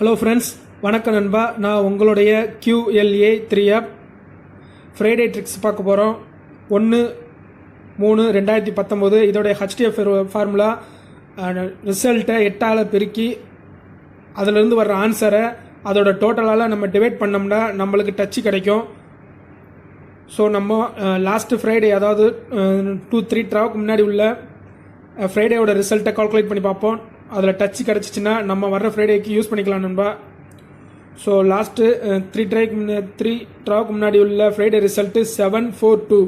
Hello friends, வணக்கம் நண்பா. நான் உங்களுடைய QLA 3 ஆப் ஃப்ரைடே ட்ரிக்ஸ் பார்க்க போகிறோம். 1/3/2019 இதோடைய HDF ஃபார்முலா ரிசல்ட்டை 8ஆல் பெருக்கி அதிலிருந்து வர்ற ஆன்சரை அதோட டோட்டலால் நம்ம டிவைட் பண்ணோம்னா நம்மளுக்கு டச்சு கிடைக்கும். ஸோ நம்ம லாஸ்ட்டு ஃப்ரைடே, அதாவது 2-3 ட்ராவுக்கு முன்னாடி உள்ள ஃப்ரைடேயோட ரிசல்ட்டை கால்குலேட் பண்ணி பார்ப்போம். அதில் டச்சு கிடச்சிச்சின்னா நம்ம வர்ற ஃப்ரைடேக்கு யூஸ் பண்ணிக்கலாம் நண்பா. ஸோ லாஸ்ட்டு 3 ட்ராவுக்கு முன்னாடி உள்ள ஃப்ரைடே ரிசல்ட்டு 742.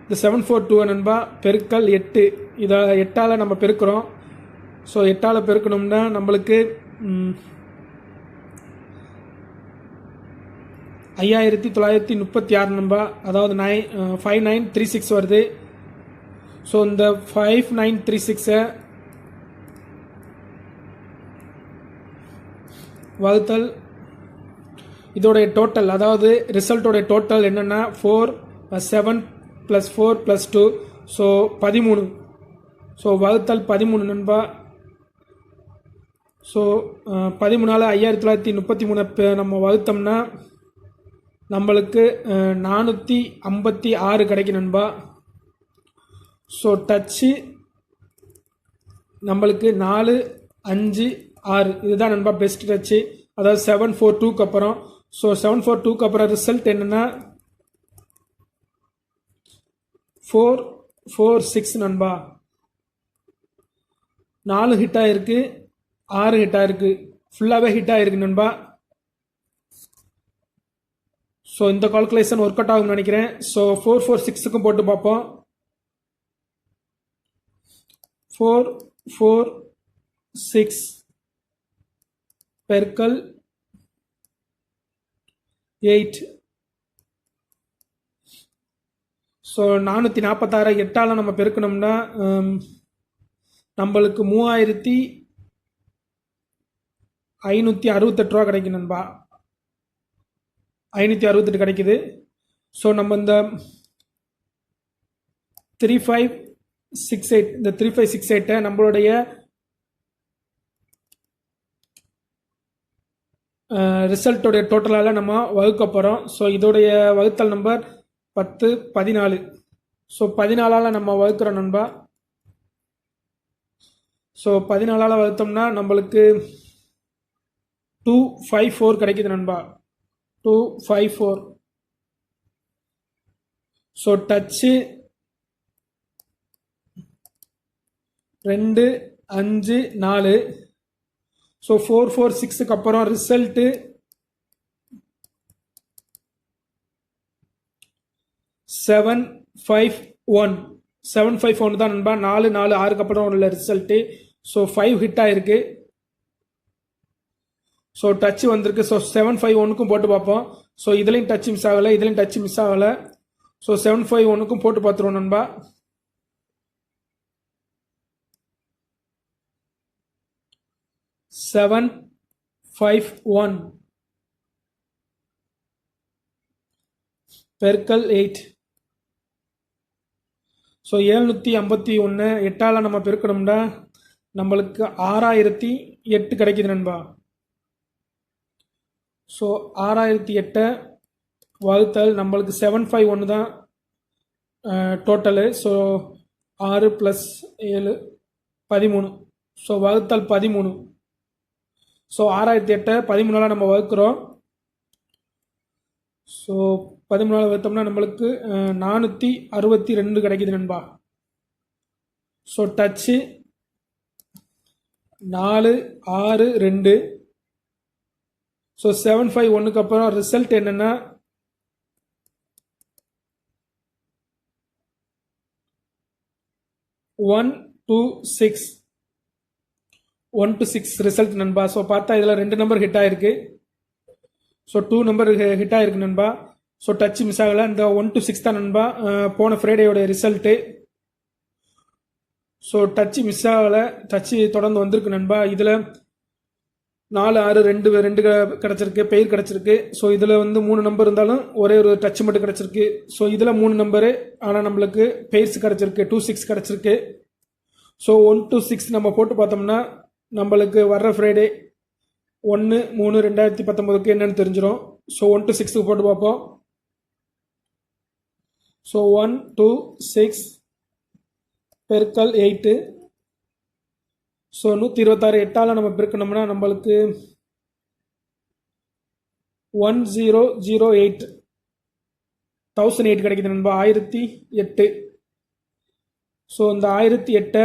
இந்த 742 நண்பா பெருக்கல் 8, இதை 8ஆல் நம்ம பெருக்கிறோம். ஸோ 8ஆல் பெருக்கணும்னா நம்மளுக்கு 5936 நண்பா, அதாவது 5936 வருது. ஸோ இந்த 5936 வகுத்தல் இதோடைய டோட்டல், அதாவது ரிசல்ட்டோடைய டோட்டல் என்னென்னா 7 + 4 + 2, ஸோ 13. ஸோ வகுத்தல் 13 நண்பா. ஸோ 13ஆல் 5933 நம்ம வகுத்தோம்னா நம்மளுக்கு 456 கிடைக்கும் நண்பா. ஸோ டச்சு நம்மளுக்கு 4, 5, 6 இதுதான் நண்பா பெஸ்ட் டச்சு, அதாவது 742க்கு அப்புறம். ஸோ 742க்கு அப்புறம் ரிசல்ட் என்னென்னா 446 நண்பா. 4 ஹிட் ஆகிருக்கு, 6 ஹிட் ஆகிருக்கு, ஃபுல்லாகவே ஹிட் ஆகிருக்கு நண்பா. ஸோ இந்த கால்குலேஷன் ஒர்க் அவுட் ஆகும்னு நினைக்கிறேன். ஸோ 446க்கும் போட்டு பார்ப்போம். 446 பெருக்கல் 8. ஸோ 446 8ஆல் நம்ம பெருக்கணும்னா நம்மளுக்கு 3568 ரூபா கிடைக்கும் நண்பா. 568 கிடைக்குது. ஸோ நம்ம இந்த 3568 நம்மளுடைய ரிசல்ட்டோடைய டோட்டலால் நம்ம வகுக்க போகிறோம். ஸோ இதோடைய வகுத்தல் நம்பர் 10, 14. ஸோ 14ஆல் நம்ம வகுக்கிறோம் நண்பா. ஸோ 14ஆல் வகுத்தோம்னா நம்மளுக்கு 254 கிடைக்குது நண்பா. 254. So Dutch 2, 5, 4. ஸோ 446க்கு அப்புறம் ரிசல்ட்டு 751 தான் நண்பா. 4, 4, 6க்கு அப்புறம் உள்ள ரிசல்ட்டு. ஸோ 5 ஹிட் ஆகிருக்கு. ஸோ டச்சு வந்திருக்கு. ஸோ 751க்கும் போட்டு பார்ப்போம். ஸோ இதுலேயும் டச் மிஸ் ஆகலை, இதுலேயும் டச் மிஸ் ஆகலை. ஸோ 751க்கும் போட்டு பார்த்துருவோம் நண்பா. 751 பெருக்கல் 8. ஸோ 751 8ஆல் நம்ம பெருக்கணும்னா நம்மளுக்கு 6008 கிடைக்குது நண்பா. ஸோ 6008 வகுத்தல் நம்மளுக்கு 751 தான் டோட்டலு. ஸோ 6 + 7 13. ஸோ வகுத்தல் 13. ஸோ 6008 13ஆல் நம்ம வகுக்கிறோம். ஸோ 13ஆல் வகுத்தோம்னா நம்மளுக்கு 462 கிடைக்குது நண்பா. So Dutch 4, 6, 2. ஸோ 751க்கு அப்புறம் ரிசல்ட் என்னென்னா 126 ரிசல்ட் நண்பா. ஸோ பார்த்தா இதில் 2 நம்பர் ஹிட் ஆகிருக்கு. ஸோ 2 நம்பர் ஹிட் ஆகிருக்கு நண்பா. ஸோ டச் மிஸ் ஆகலை. இந்த 126 தான் நண்பா போன ஃப்ரைடேயோட ரிசல்ட்டு. ஸோ டச்சு மிஸ் ஆகலை, டச்சு தொடர்ந்து வந்திருக்கு நண்பா. இதில் 4, 6, 2 கிடச்சிருக்கு, பெயர் கிடச்சிருக்கு. ஸோ இதில் 3 நம்பர் இருந்தாலும் ஒரே ஒரு டச் மட்டும் கிடச்சிருக்கு. ஸோ இதில் 3 நம்பரு, ஆனால் நம்மளுக்கு பெயர்ஸ் கிடச்சிருக்கு, 26 கிடச்சிருக்கு. ஸோ 1 to 6 நம்ம போட்டு பார்த்தோம்னா நம்மளுக்கு வர்ற ஃப்ரைடே 1/3/2019 என்னன்னு தெரிஞ்சிடும். ஸோ 1 to 6 போட்டு பார்ப்போம். ஸோ 1 to 6 பெருக்கல் 8. ஸோ 126 8ஆல் நம்ம பெருக்கணும்னா நம்மளுக்கு 1008 1008 கிடைக்குது நண்பா. 1008. ஸோ இந்த 1008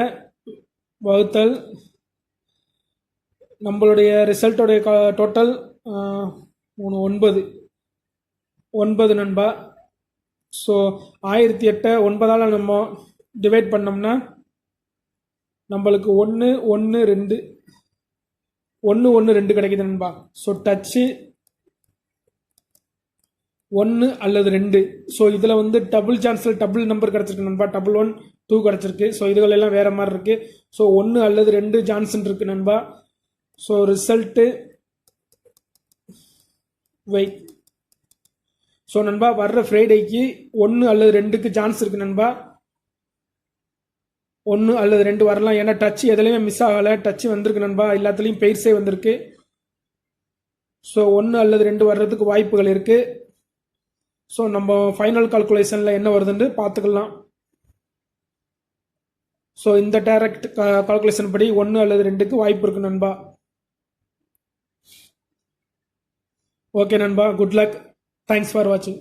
வகுத்தல் நம்மளுடைய ரிசல்ட்டோடைய டோட்டல் 9 நண்பா. ஸோ 1008 9ஆல் நம்ம டிவைட் பண்ணோம்னா நம்மளுக்கு 1 1 2 1 1 2 கிடைக்குது நண்பா. ஸோ டச்சு 1 அல்லது 2. ஸோ இதில் வந்து டபுள் சான்ஸில் டபுள் நம்பர் கிடச்சிருக்கு நண்பா. 1 1 2 கிடச்சிருக்கு. ஸோ இதுகளெல்லாம் வேறு மாதிரி இருக்குது. ஸோ 1 அல்லது 2 சான்ஸ்ன்னு இருக்குது நண்பா. So result wait. ஸோ நண்பா வர்ற ஃப்ரைடேக்கு 1 அல்லது 2க்கு சான்ஸ் இருக்குது நண்பா. 1 அல்லது 2 வரலாம். ஏன்னா டச் எதுலையுமே மிஸ் ஆகலை. டச் வந்திருக்கு நண்பா. எல்லாத்துலேயும் பெயர்ஸே வந்திருக்கு. ஸோ 1 அல்லது 2 வர்றதுக்கு வாய்ப்புகள் இருக்குது. ஸோ நம்ம ஃபைனல் கால்குலேஷனில் என்ன வருதுன்னு பார்த்துக்கலாம். ஸோ இந்த டைரக்ட் கால்குலேஷன் படி 1 அல்லது 2க்கு வாய்ப்பு இருக்கு நண்பா. ஓகே நண்பா, குட் லக். தேங்க்ஸ் ஃபார் வாட்சிங்.